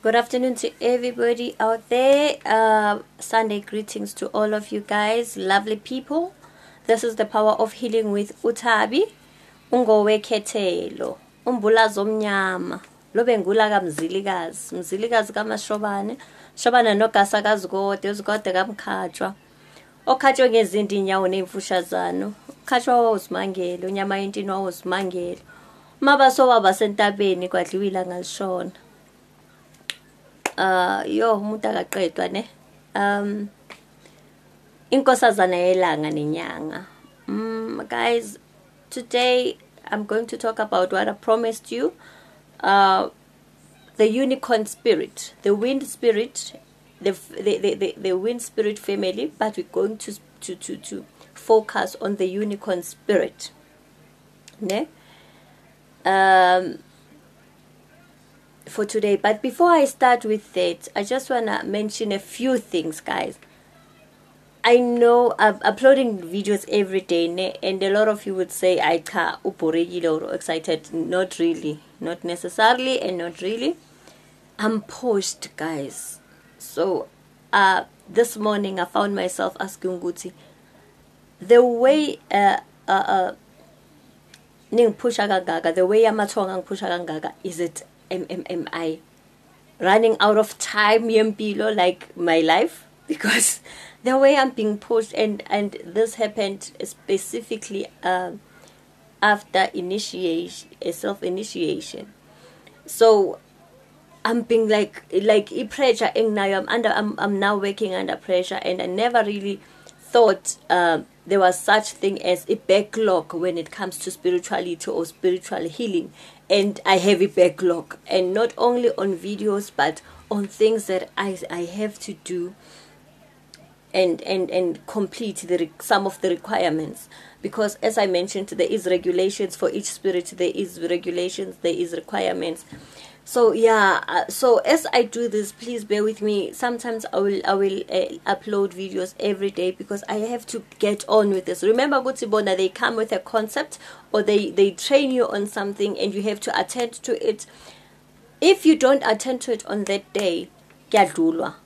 Good afternoon to everybody out there. Sunday greetings to all of you guys, lovely people. This is the power of healing with Utabi. Ungowekhethelo, umbulazo omnyama, lobengula kamzilikazi, mzilikazi kamashobane, shobana nogasa kazigode, uzigode kamkhatshwa. Okhatshwe ngezinto inyawo nemfushazano, ukhatshwa wawuzimangele, unyama yentini wawuzimangele. Mabaso waba sentabeni kwadliwa ilanga lishona. Yo umuntu akaqedwa ne inkosazana yelanga nenyanga. Guys, today I'm going to talk about what I promised you, the unicorn spirit, the wind spirit, the wind spirit family, but we're going to focus on the unicorn spirit ne for today. But before I start with that, I just want to mention a few things, guys. I know I'm uploading videos every day, and a lot of you would say I can't or excited. Not really, not necessarily, and not really. I'm pushed, guys. So this morning I found myself asking Guti, the way the way I'm is it am I running out of time, yempilo, like my life? Because the way I'm being pushed, and this happened specifically after initiation, self-initiation. So I'm being like pressure. I'm now working under pressure, and I never really thought there was such thing as a backlog when it comes to spirituality or spiritual healing. And I have a backlog, and not only on videos but on things that I have to do and complete some of the requirements, because as I mentioned, there is regulations for each spirit, there is regulations, there is requirements. So yeah, so as I do this, please bear with me. Sometimes I will upload videos every day because I have to get on with this. Remember, Gutsibona, they come with a concept, or they train you on something and you have to attend to it. If you don't attend to it on that day, kuyadlulwa.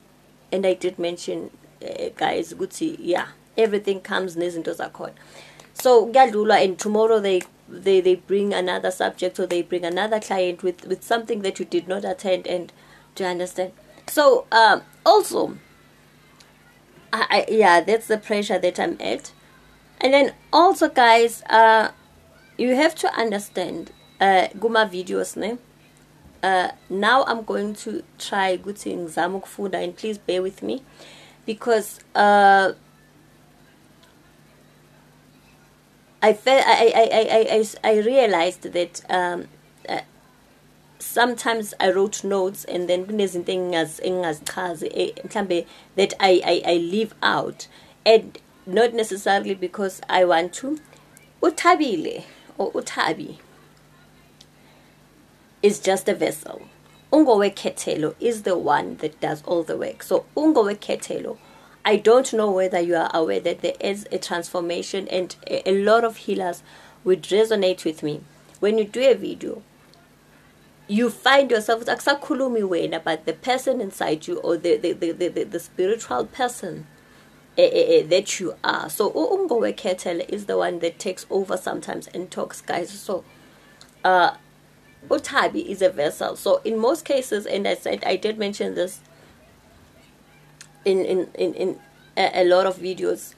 And I did mention, guys, Gutsi, yeah, everything comes nezinto zakhona. So kuyadlulwa, and tomorrow they bring another subject, or they bring another client with something that you did not attend. And do you understand? So also yeah, that's the pressure that I'm at. And then also, guys, you have to understand guma videos ne now I'm going to try guthi ngizama ukufunda, and please bear with me, because I realized that sometimes I wrote notes and then that I leave out, and not necessarily because I want to. Utabile or Utabi is just a vessel. Ungowekhethelo is the one that does all the work. So ungowekhethelo, I don't know whether you are aware that there is a transformation, and a lot of healers would resonate with me. When you do a video, you find yourself, but the person inside you, or the spiritual person that you are. So ungowekhethelo is the one that takes over sometimes and talks, guys. So Utabi is a vessel. So in most cases, and I did mention this in a lot of videos,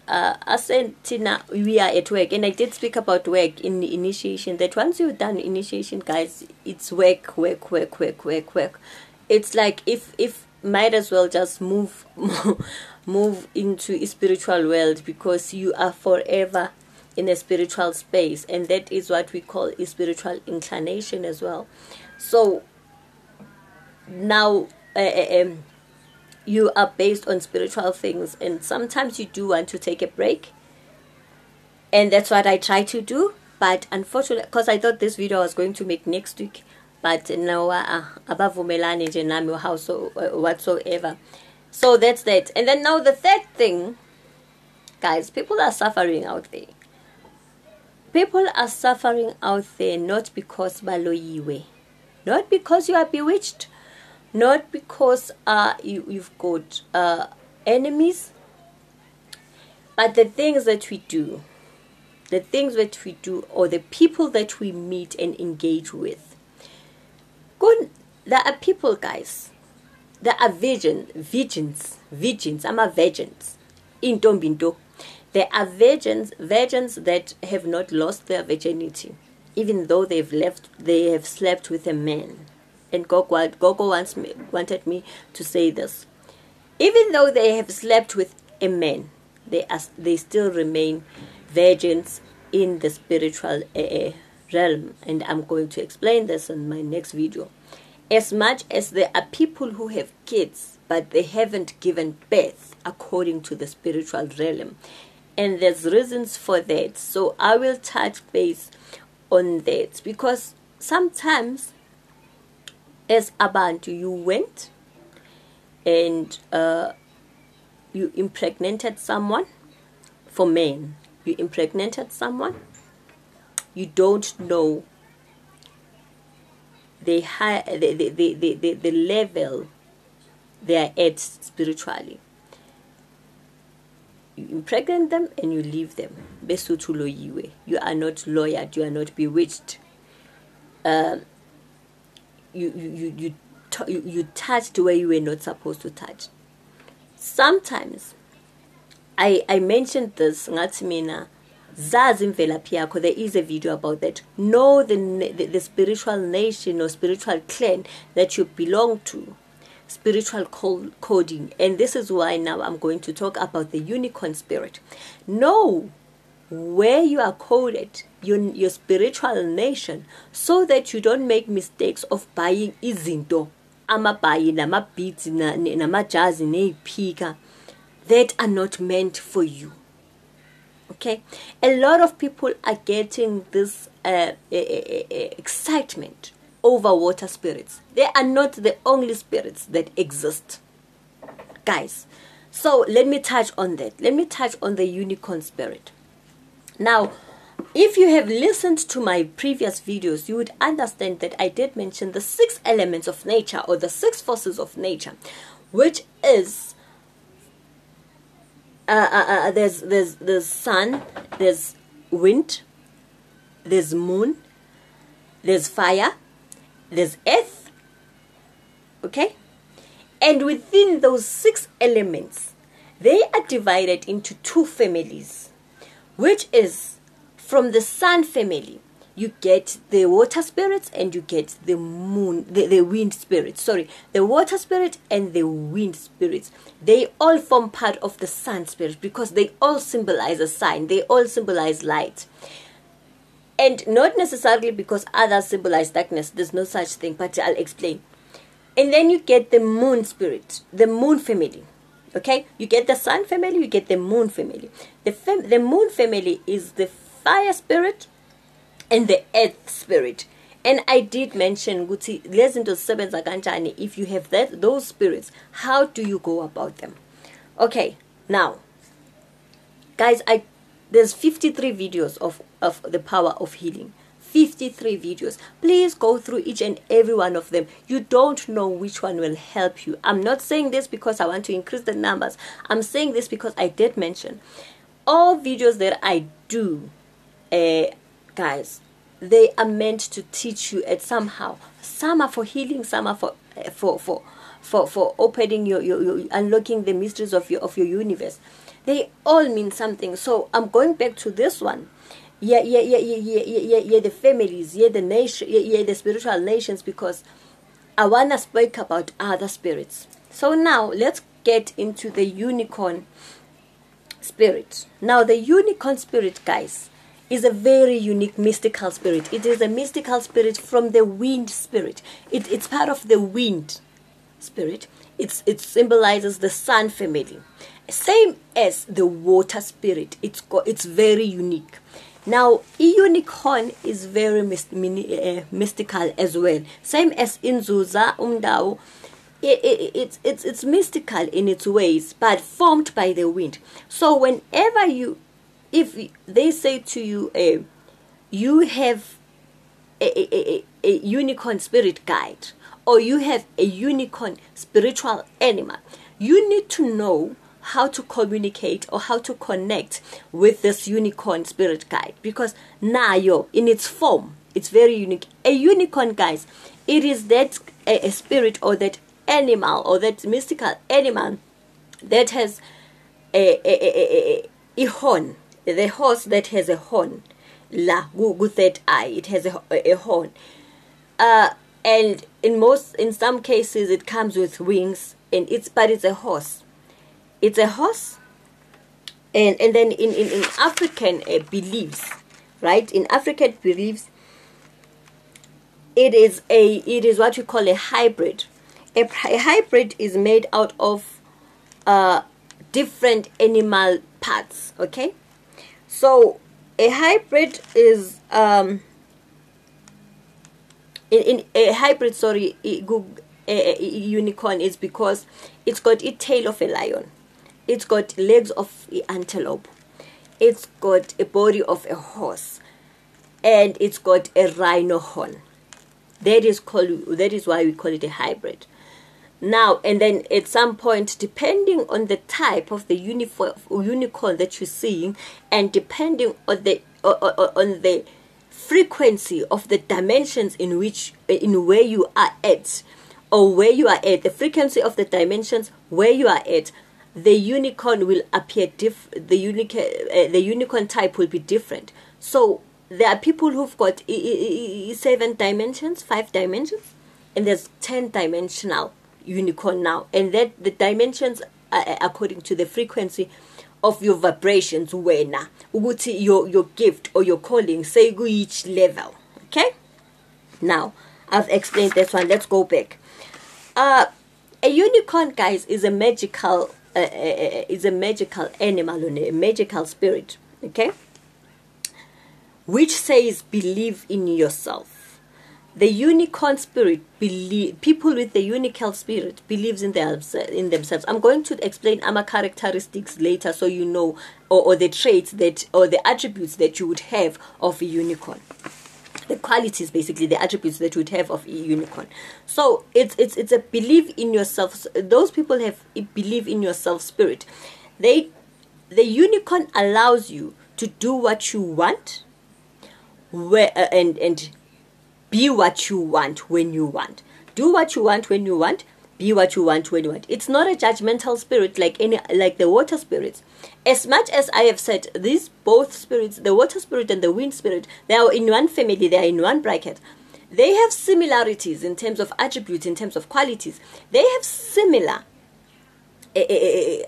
Tina, we are at work, and I did speak about work in the initiation, that once you've done initiation, guys, it's work. It's like if might as well just move into a spiritual world, because you are forever in a spiritual space, and that is what we call a spiritual inclination as well. So now you are based on spiritual things, and sometimes you do want to take a break, and that's what I try to do. But unfortunately, because I thought this video I was going to make next week, but no, abavumelani nje nami whatsoever. So that's that. And then now the third thing, guys, people are suffering out there. People are suffering out there not because baloyiwe, not because you are bewitched, not because you've got enemies, but the things that we do, or the people that we meet and engage with. Good. There are people, guys. There are virgins. I'm a virgins. In Tombinto. There are virgins that have not lost their virginity, even though they have slept with a man. And Gogo wanted me to say this. Even though they have slept with a man, they still remain virgins in the spiritual realm. And I'm going to explain this in my next video. As much as there are people who have kids, but they haven't given birth according to the spiritual realm. And there's reasons for that. So I will touch base on that. Because sometimes, as Abantu, you went and you impregnated someone. For men, you impregnated someone. You don't know the level they are at spiritually. You impregnate them and you leave them. You are not lawyered. You are not bewitched. You touched where you were not supposed to touch. Sometimes, I mentioned this, Ngatimina, there is a video about that. Know the spiritual nation or spiritual clan that you belong to. Spiritual coding. And this is why now I'm going to talk about the unicorn spirit. Know where you are coded, your spiritual nation, so that you don't make mistakes of buying izinto, amabayi, namabiti, namajazi, neipika, that are not meant for you. Okay, a lot of people are getting this excitement over water spirits. They are not the only spirits that exist, guys. So let me touch on that. Let me touch on the unicorn spirit. Now, if you have listened to my previous videos, you would understand that I did mention the 6 elements of nature, or the 6 forces of nature, which is there's sun, there's wind, there's moon, there's fire, there's earth. Okay, and within those 6 elements, they are divided into 2 families, which is from the sun family. You get the water spirits and you get the moon, the wind spirits. Sorry, the water spirit and the wind spirits. They all form part of the sun spirit because they all symbolize a sign. They all symbolize light. And not necessarily because others symbolize darkness. There's no such thing, but I'll explain. And then you get the moon spirit, the moon family. Okay, you get the sun family, you get the moon family. The moon family is the fire spirit and the earth spirit. And I did mention, if you have those spirits, how do you go about them? Okay, now, guys, there's 53 videos of the power of healing. 53 videos. Please go through each and every one of them. You don't know which one will help you. I'm not saying this because I want to increase the numbers. I'm saying this because I did mention all videos that I do, guys, they are meant to teach you at somehow. Some are for healing, some are for opening your unlocking the mysteries of your universe. They all mean something. So I'm going back to this one. Yeah, the families, the nation, the spiritual nations, because I wanna speak about other spirits. So now let's get into the unicorn spirit. Now the unicorn spirit, guys, is a very unique mystical spirit. It is a mystical spirit from the wind spirit. It's part of the wind spirit. It symbolizes the sun family, same as the water spirit. It's very unique. Now, a unicorn is very mystical as well. Same as Inzuza, Umdao. It's mystical in its ways, but formed by the wind. So whenever if they say to you, you have a unicorn spirit guide, or you have a unicorn spiritual animal, you need to know how to communicate or how to connect with this unicorn spirit guide, because nayo in its form, it's very unique. A unicorn, guys, it is that a spirit or that animal or that mystical animal that has a horn, the horse that has a horn, la with that eye, it has a horn, and in some cases it comes with wings, and it's a horse. It's a horse, and then in African beliefs, right? In African beliefs, it is what we call a hybrid. A hybrid is made out of different animal parts. Okay, so a hybrid is in a hybrid. Sorry, a unicorn is because it's got a tail of a lion. It's got legs of an antelope. It's got a body of a horse, and it's got a rhino horn. That is why we call it a hybrid. Now, and then at some point, depending on the type of the unicorn that you're seeing, and depending on the frequency of the dimensions in where you are at, or where you are at, the frequency of the dimensions where you are at, the unicorn will appear the unicorn type will be different. So there are people who've got 7 dimensions, 5 dimensions, and there's 10-dimensional unicorn now, and that the dimensions are according to the frequency of your vibrations. Wena uguthi your gift or your calling say go each level. Okay, now I've explained this one. Let's go back. A unicorn, guys, is a magical animal, or a magical spirit, okay, which says believe in yourself. The unicorn spirit people with the unicorn spirit believes in themselves. I'm going to explain our characteristics later, so you know, or the traits that, or the attributes that you would have of a unicorn. The qualities, basically, the attributes that you would have of a unicorn. So it's a believe in yourself. Those people have a believe in yourself spirit. The unicorn allows you to do what you want, and be what you want when you want. Do what you want when you want. Be what you want when you want. It's not a judgmental spirit like the water spirits. As much as I have said, these both spirits, the water spirit and the wind spirit, they are in one family, they are in one bracket. They have similarities in terms of attributes, in terms of qualities. They have similar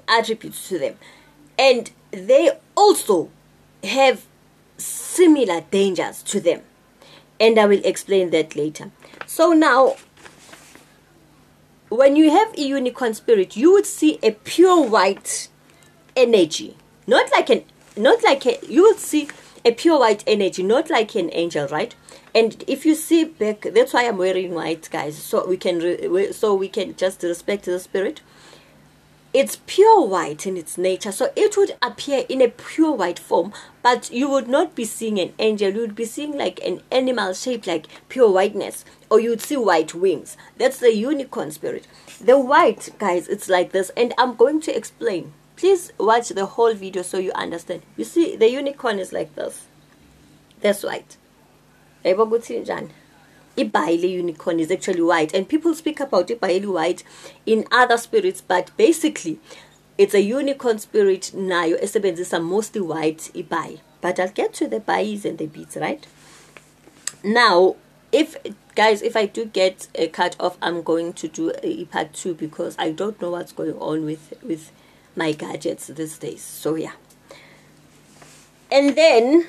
attributes to them. And they also have similar dangers to them. And I will explain that later. So now, when you have a unicorn spirit, you would see a pure white energy. You would see a pure white energy, not like an angel, right? And if you see back, that's why I'm wearing white, guys, so we can just respect the spirit. It's pure white in its nature, so it would appear in a pure white form, but you would not be seeing an angel. You would be seeing like an animal shaped like pure whiteness, or you'd see white wings. That's the unicorn spirit. The white, guys, it's like this, and I'm going to explain. Please watch the whole video so you understand. You see, the unicorn is like this. That's white. Ibaile unicorn is actually white, and people speak about Ibaile white in other spirits, but basically it's a unicorn spirit nayo esebenzisa mostly white ibai. But I'll get to the bais and the beads, right? Now, if I do get a cut off, I'm going to do a part 2 because I don't know what's going on with my gadgets these days. So yeah. And then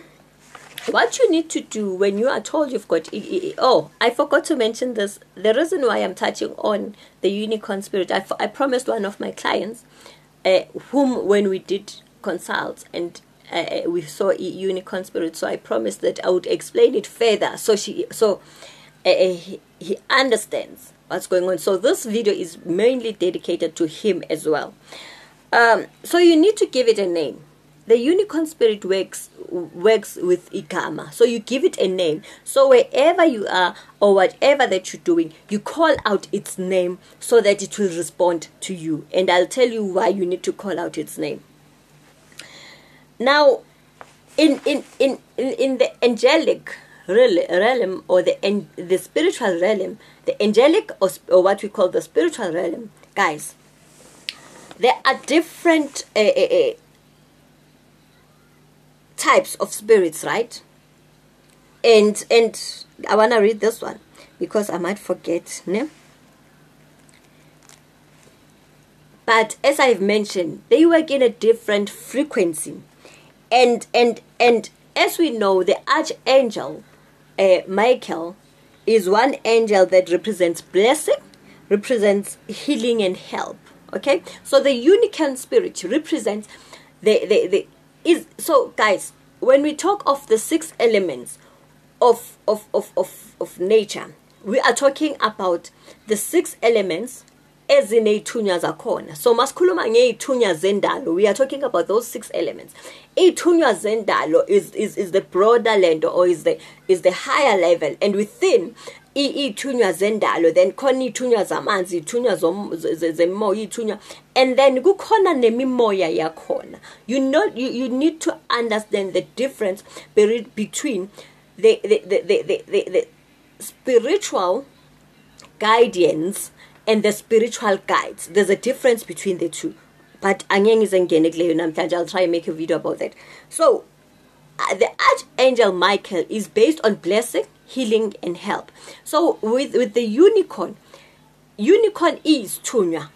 what you need to do when you are told you've got... Oh, I forgot to mention this. The reason why I'm touching on the unicorn spirit, I promised one of my clients, whom when we did consult and we saw a unicorn spirit, so I promised that I would explain it further so he understands what's going on. So this video is mainly dedicated to him as well. So you need to give it a name. the unicorn spirit works with igama. So you give it a name. So wherever you are or whatever that you're doing, you call out its name so that it will respond to you. And I'll tell you why you need to call out its name. Now, in the angelic realm, or the spiritual realm, the angelic or what we call the spiritual realm, guys, there are different types of spirits, right? And I want to read this one because I might forget, ne? But as I've mentioned, they work in a different frequency, and as we know, the archangel Michael is one angel that represents blessing, represents healing and help. Okay, so the unicorn spirit represents so guys, when we talk of the 6 elements of nature, we are talking about the 6 elements eziney'thunywa zakhona. So masikhuluma ngey'thunywa zendalo, we are talking about those 6 elements. Iy'thunywa zendalo is the broader land, or is the higher level, and within iy'thunywa zendalo then khona iy'thunywa zamanzi, iy'thunywa zemoya, iy'thunywa, and then kukhona nemimoya yakhona. You need to understand the difference between the spiritual guardians and the spiritual guides. There's a difference between the two, but I'll try and make a video about that. So the archangel Michael is based on blessing, healing and help. So with the unicorn is thunywa,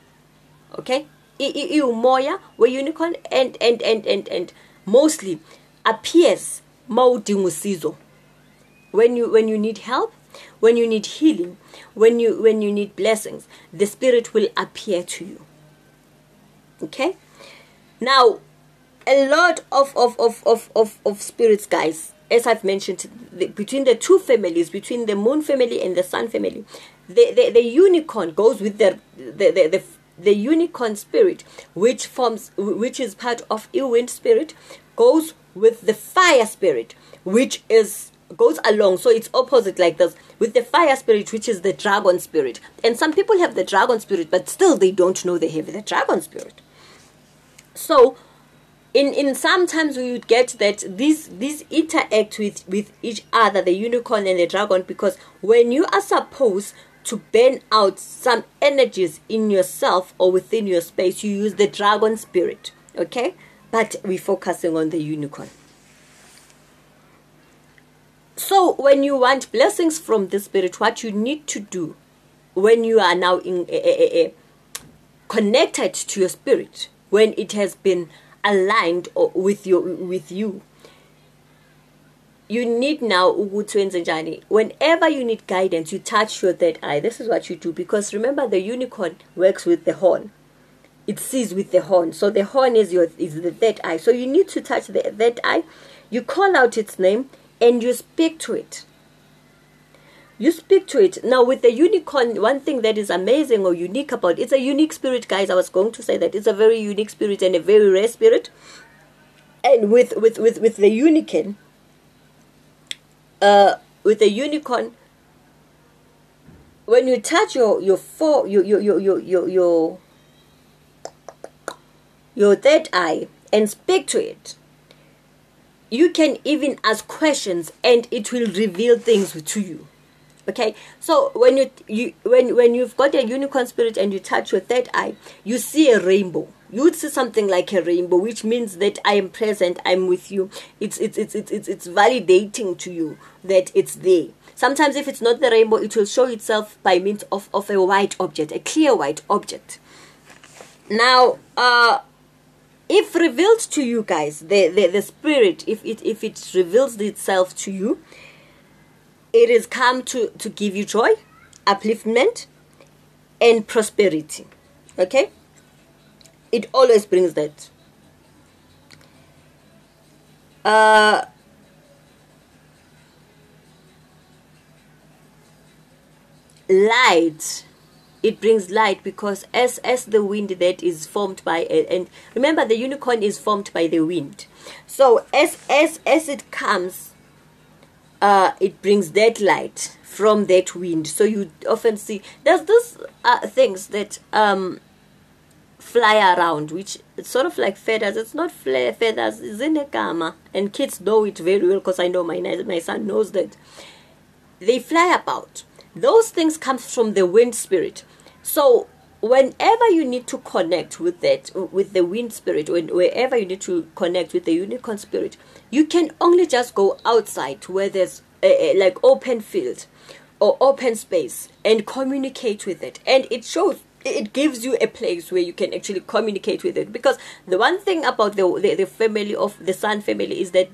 okay, umoya where unicorn and mostly appears mawudinga when you need help, when you need healing, when you need blessings, the spirit will appear to you. Okay, now a lot of spirits, guys, as I've mentioned, between the two families, between the moon family and the sun family, the unicorn goes with the unicorn spirit, which is part of wind spirit, goes with the fire spirit, which goes along. So it's opposite like this, with the fire spirit, which is the dragon spirit. And some people have the dragon spirit, but still they don't know they have the dragon spirit. So in sometimes we would get that these interact with each other, the unicorn and the dragon, because when you are supposed to burn out some energies in yourself or within your space, you use the dragon spirit. Okay, but we're focusing on the unicorn. So when you want blessings from the spirit, what you need to do when you are now connected to your spirit, when it has been aligned with you, you need now, whenever you need guidance, you touch your third eye. This is what you do, because remember, the unicorn works with the horn. It sees with the horn. So the horn is the third eye. So you need to touch the third eye. You call out its name and you speak to it. You speak to it. Now with the unicorn, one thing that is amazing or unique about it's a unique spirit, guys. I was going to say that it's a very unique spirit and a very rare spirit. And with the unicorn, when you touch your third eye and speak to it, you can even ask questions and it will reveal things to you. Okay, so when you've got a unicorn spirit and you touch your third eye, you see a rainbow. You would see something like a rainbow, which means that I am present, I'm with you. It's validating to you that it's there. Sometimes if it's not the rainbow, it will show itself by means of a white object, a clear white object. Now, if revealed to you, guys, the spirit, if it reveals itself to you, it is come to give you joy, upliftment, and prosperity. Okay? It always brings that. Light it brings light, because as the wind that is formed by, and remember the unicorn is formed by the wind, so as it comes, it brings that light from that wind. So you often see there's this things that fly around, which it's sort of like feathers. It's not feathers, it's in a gamma, and kids know it very well, because I know my son knows that. They fly about. Those things come from the wind spirit. So whenever you need to connect with that, with the wind spirit, wherever you need to connect with the unicorn spirit, you can only just go outside where there's like open field or open space and communicate with it. And it gives you a place where you can actually communicate with it. Because the one thing about the family of the sun family is that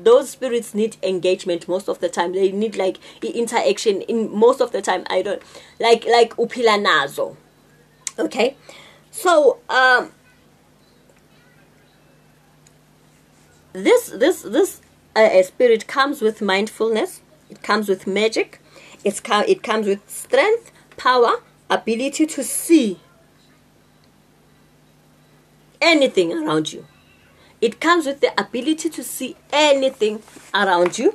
those spirits need engagement most of the time. They need like interaction in most of the time. I don't like upila nazo. Okay, so this spirit comes with mindfulness. It comes with magic. It comes with strength, power, ability to see anything around you. It comes with the ability to see anything around you.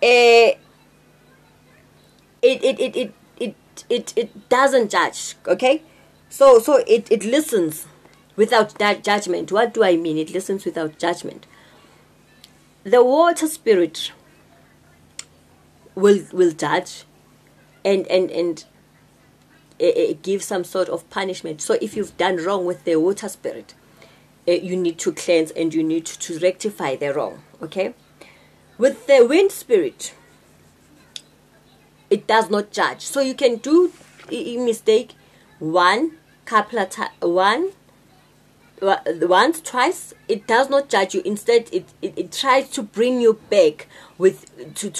It doesn't judge, okay? So it listens without that judgment. What do I mean? It listens without judgment. The water spirit will judge and give some sort of punishment. So if you've done wrong with the water spirit, you need to cleanse and you need to rectify the wrong. Okay, with the wind spirit, it does not judge. So you can do a mistake once, twice. It does not judge you. Instead, it tries to bring you back to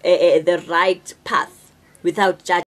the right path without judging.